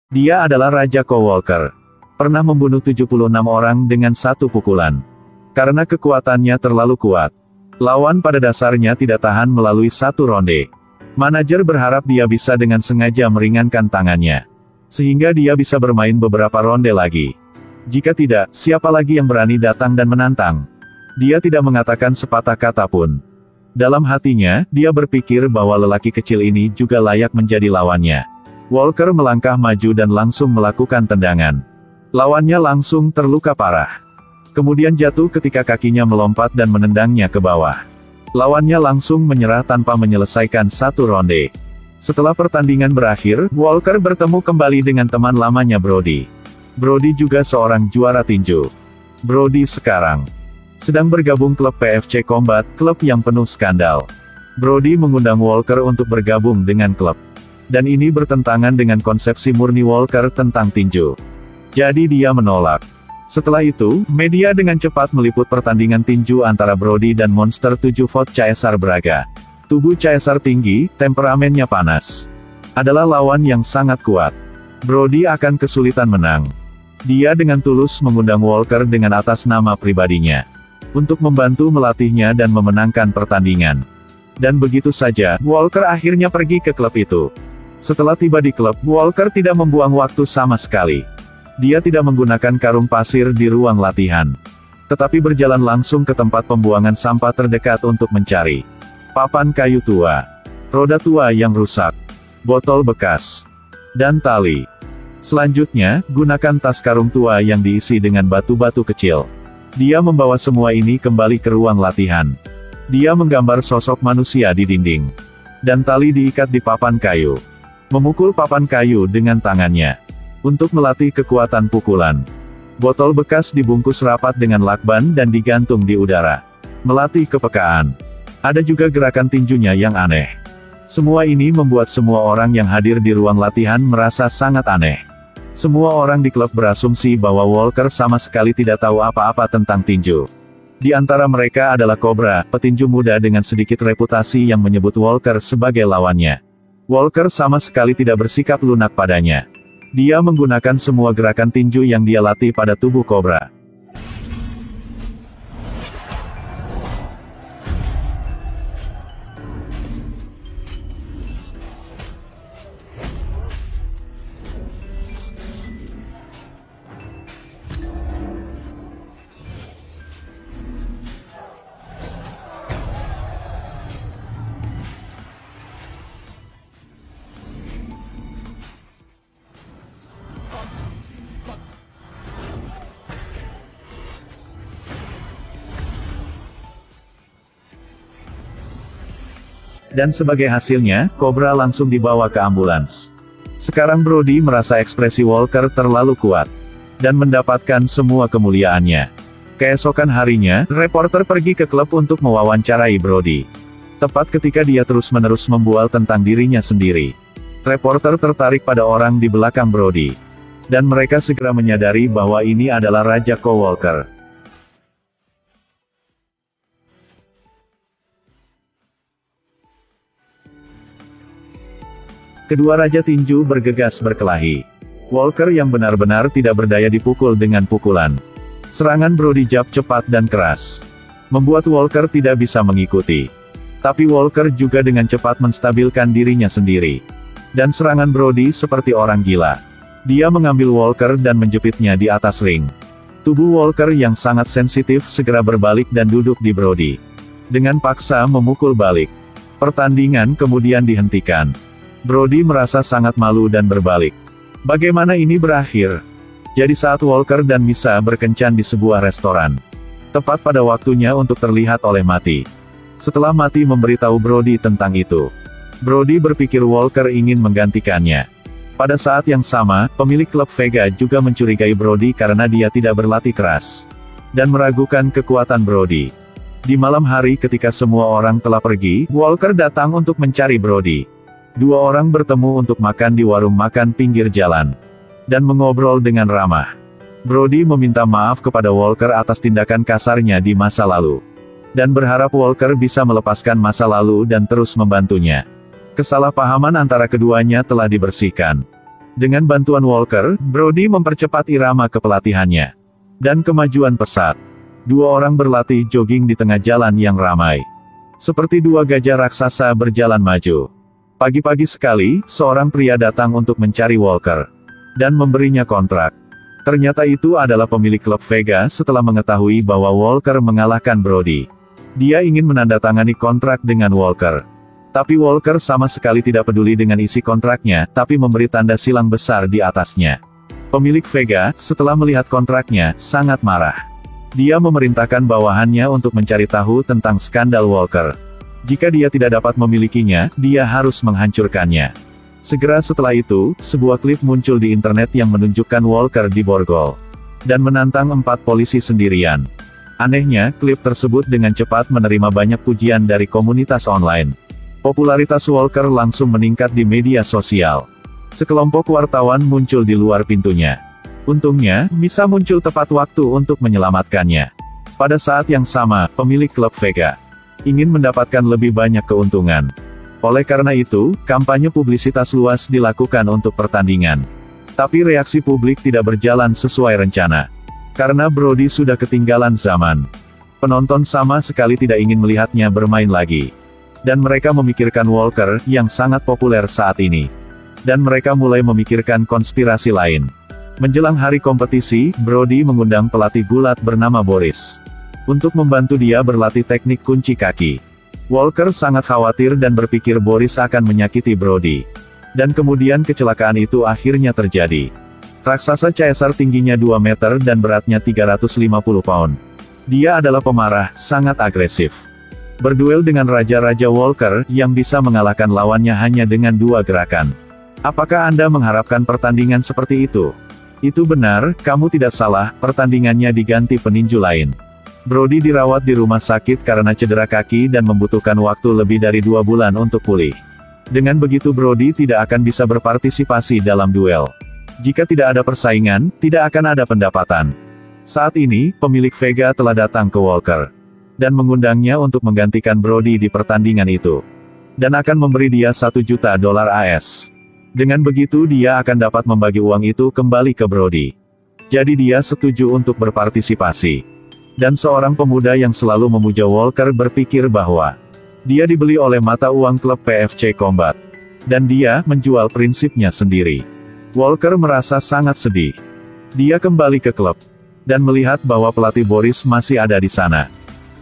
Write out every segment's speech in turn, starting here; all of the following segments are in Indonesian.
Dia adalah Raja Ko Walker. Pernah membunuh 76 orang dengan satu pukulan. Karena kekuatannya terlalu kuat, lawan pada dasarnya tidak tahan melalui satu ronde. Manajer berharap dia bisa dengan sengaja meringankan tangannya, sehingga dia bisa bermain beberapa ronde lagi. Jika tidak, siapa lagi yang berani datang dan menantang? Dia tidak mengatakan sepatah kata pun. Dalam hatinya, dia berpikir bahwa lelaki kecil ini juga layak menjadi lawannya. Walker melangkah maju dan langsung melakukan tendangan. Lawannya langsung terluka parah. Kemudian jatuh ketika kakinya melompat dan menendangnya ke bawah. Lawannya langsung menyerah tanpa menyelesaikan satu ronde. Setelah pertandingan berakhir, Walker bertemu kembali dengan teman lamanya Brody. Brody juga seorang juara tinju. Brody sekarang sedang bergabung klub PFC Combat, klub yang penuh skandal. Brody mengundang Walker untuk bergabung dengan klub. Dan ini bertentangan dengan konsepsi murni Walker tentang tinju. Jadi dia menolak. Setelah itu, media dengan cepat meliput pertandingan tinju antara Brody dan Monster 7 Volt Caesar Braga. Tubuh Caesar tinggi, temperamennya panas. Adalah lawan yang sangat kuat. Brody akan kesulitan menang. Dia dengan tulus mengundang Walker dengan atas nama pribadinya, untuk membantu melatihnya dan memenangkan pertandingan. Dan begitu saja, Walker akhirnya pergi ke klub itu. Setelah tiba di klub, Walker tidak membuang waktu sama sekali. Dia tidak menggunakan karung pasir di ruang latihan, tetapi berjalan langsung ke tempat pembuangan sampah terdekat untuk mencari papan kayu tua, roda tua yang rusak, botol bekas, dan tali. Selanjutnya, gunakan tas karung tua yang diisi dengan batu-batu kecil. Dia membawa semua ini kembali ke ruang latihan. Dia menggambar sosok manusia di dinding, dan tali diikat di papan kayu. Memukul papan kayu dengan tangannya, untuk melatih kekuatan pukulan. Botol bekas dibungkus rapat dengan lakban dan digantung di udara, melatih kepekaan. Ada juga gerakan tinjunya yang aneh. Semua ini membuat semua orang yang hadir di ruang latihan merasa sangat aneh. Semua orang di klub berasumsi bahwa Walker sama sekali tidak tahu apa-apa tentang tinju. Di antara mereka adalah Cobra, petinju muda dengan sedikit reputasi yang menyebut Walker sebagai lawannya. Walker sama sekali tidak bersikap lunak padanya. Dia menggunakan semua gerakan tinju yang dia latih pada tubuh Cobra. Dan sebagai hasilnya, Cobra langsung dibawa ke ambulans. Sekarang Brody merasa ekspresi Walker terlalu kuat, dan mendapatkan semua kemuliaannya. Keesokan harinya, reporter pergi ke klub untuk mewawancarai Brody. Tepat ketika dia terus-menerus membual tentang dirinya sendiri. Reporter tertarik pada orang di belakang Brody. Dan mereka segera menyadari bahwa ini adalah Raja Ko Walker. Kedua raja tinju bergegas berkelahi. Walker yang benar-benar tidak berdaya dipukul dengan pukulan. Serangan Brody jab cepat dan keras, membuat Walker tidak bisa mengikuti. Tapi Walker juga dengan cepat menstabilkan dirinya sendiri. Dan serangan Brody seperti orang gila. Dia mengambil Walker dan menjepitnya di atas ring. Tubuh Walker yang sangat sensitif segera berbalik dan duduk di Brody. Dengan paksa memukul balik. Pertandingan kemudian dihentikan. Brody merasa sangat malu dan berbalik. Bagaimana ini berakhir? Jadi saat Walker dan Misa berkencan di sebuah restoran. Tepat pada waktunya untuk terlihat oleh Mati. Setelah Mati memberitahu Brody tentang itu, Brody berpikir Walker ingin menggantikannya. Pada saat yang sama, pemilik klub Vega juga mencurigai Brody karena dia tidak berlatih keras, dan meragukan kekuatan Brody. Di malam hari ketika semua orang telah pergi, Walker datang untuk mencari Brody. Dua orang bertemu untuk makan di warung makan pinggir jalan, dan mengobrol dengan ramah. Brody meminta maaf kepada Walker atas tindakan kasarnya di masa lalu, dan berharap Walker bisa melepaskan masa lalu dan terus membantunya. Kesalahpahaman antara keduanya telah dibersihkan. Dengan bantuan Walker, Brody mempercepat irama kepelatihannya. Dan kemajuan pesat. Dua orang berlatih jogging di tengah jalan yang ramai. Seperti dua gajah raksasa berjalan maju. Pagi-pagi sekali, seorang pria datang untuk mencari Walker. Dan memberinya kontrak. Ternyata itu adalah pemilik klub Vega setelah mengetahui bahwa Walker mengalahkan Brody. Dia ingin menandatangani kontrak dengan Walker. Tapi Walker sama sekali tidak peduli dengan isi kontraknya, tapi memberi tanda silang besar di atasnya. Pemilik Vega, setelah melihat kontraknya, sangat marah. Dia memerintahkan bawahannya untuk mencari tahu tentang skandal Walker. Jika dia tidak dapat memilikinya, dia harus menghancurkannya. Segera setelah itu, sebuah klip muncul di internet yang menunjukkan Walker di borgol. Dan menantang 4 polisi sendirian. Anehnya, klip tersebut dengan cepat menerima banyak pujian dari komunitas online. Popularitas Walker langsung meningkat di media sosial. Sekelompok wartawan muncul di luar pintunya. Untungnya, Misa muncul tepat waktu untuk menyelamatkannya. Pada saat yang sama, pemilik klub Vega ingin mendapatkan lebih banyak keuntungan. Oleh karena itu, kampanye publisitas luas dilakukan untuk pertandingan. Tapi reaksi publik tidak berjalan sesuai rencana. Karena Brody sudah ketinggalan zaman. Penonton sama sekali tidak ingin melihatnya bermain lagi. Dan mereka memikirkan Walker, yang sangat populer saat ini. Dan mereka mulai memikirkan konspirasi lain. Menjelang hari kompetisi, Brody mengundang pelatih gulat bernama Boris. Untuk membantu dia berlatih teknik kunci kaki. Walker sangat khawatir dan berpikir Boris akan menyakiti Brody. Dan kemudian kecelakaan itu akhirnya terjadi. Raksasa Caesar tingginya 2 meter dan beratnya 350 pound. Dia adalah pemarah, sangat agresif. Berduel dengan Raja-Raja Walker, yang bisa mengalahkan lawannya hanya dengan 2 gerakan. Apakah Anda mengharapkan pertandingan seperti itu? Itu benar, kamu tidak salah, pertandingannya diganti peninju lain. Brody dirawat di rumah sakit karena cedera kaki dan membutuhkan waktu lebih dari 2 bulan untuk pulih. Dengan begitu Brody tidak akan bisa berpartisipasi dalam duel. Jika tidak ada persaingan, tidak akan ada pendapatan. Saat ini, pemilik Vega telah datang ke Walker. Dan mengundangnya untuk menggantikan Brody di pertandingan itu. Dan akan memberi dia $1 juta AS. Dengan begitu dia akan dapat membagi uang itu kembali ke Brody. Jadi dia setuju untuk berpartisipasi. Dan seorang pemuda yang selalu memuja Walker berpikir bahwa dia dibeli oleh mata uang klub PFC Combat. Dan dia menjual prinsipnya sendiri. Walker merasa sangat sedih. Dia kembali ke klub. Dan melihat bahwa pelatih Boris masih ada di sana.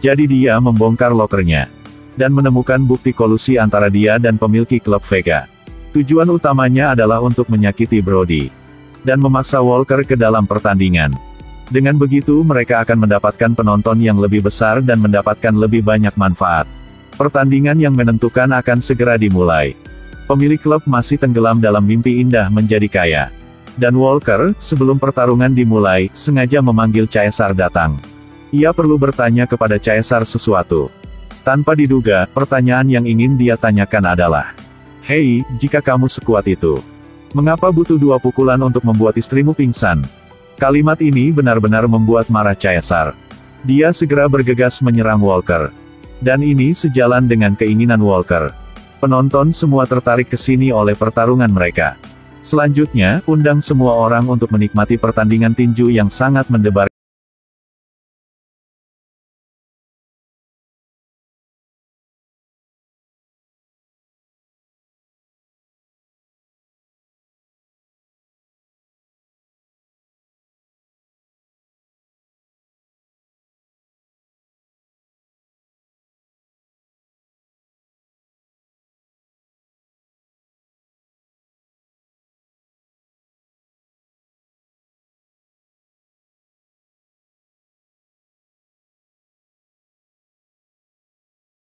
Jadi dia membongkar lokernya. Dan menemukan bukti kolusi antara dia dan pemilik klub Vega. Tujuan utamanya adalah untuk menyakiti Brody. Dan memaksa Walker ke dalam pertandingan. Dengan begitu mereka akan mendapatkan penonton yang lebih besar dan mendapatkan lebih banyak manfaat. Pertandingan yang menentukan akan segera dimulai. Pemilik klub masih tenggelam dalam mimpi indah menjadi kaya. Dan Walker, sebelum pertarungan dimulai, sengaja memanggil Caesar datang. Ia perlu bertanya kepada Caesar sesuatu. Tanpa diduga, pertanyaan yang ingin dia tanyakan adalah, "Hei, jika kamu sekuat itu, mengapa butuh 2 pukulan untuk membuat istrimu pingsan?" Kalimat ini benar-benar membuat marah Caesar. Dia segera bergegas menyerang Walker. Dan ini sejalan dengan keinginan Walker. Penonton semua tertarik ke sini oleh pertarungan mereka. Selanjutnya, undang semua orang untuk menikmati pertandingan tinju yang sangat mendebarkan.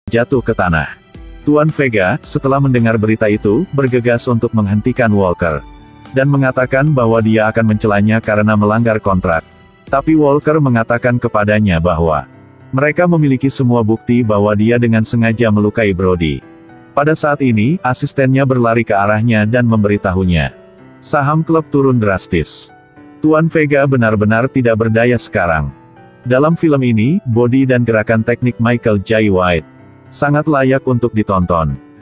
Jatuh ke tanah. Tuan Vega, setelah mendengar berita itu, bergegas untuk menghentikan Walker. Dan mengatakan bahwa dia akan mencelanya karena melanggar kontrak. Tapi Walker mengatakan kepadanya bahwa mereka memiliki semua bukti bahwa dia dengan sengaja melukai Brody. Pada saat ini, asistennya berlari ke arahnya dan memberitahunya. Saham klub turun drastis. Tuan Vega benar-benar tidak berdaya sekarang. Dalam film ini, bodi dan gerakan teknik Michael Jai White sangat layak untuk ditonton.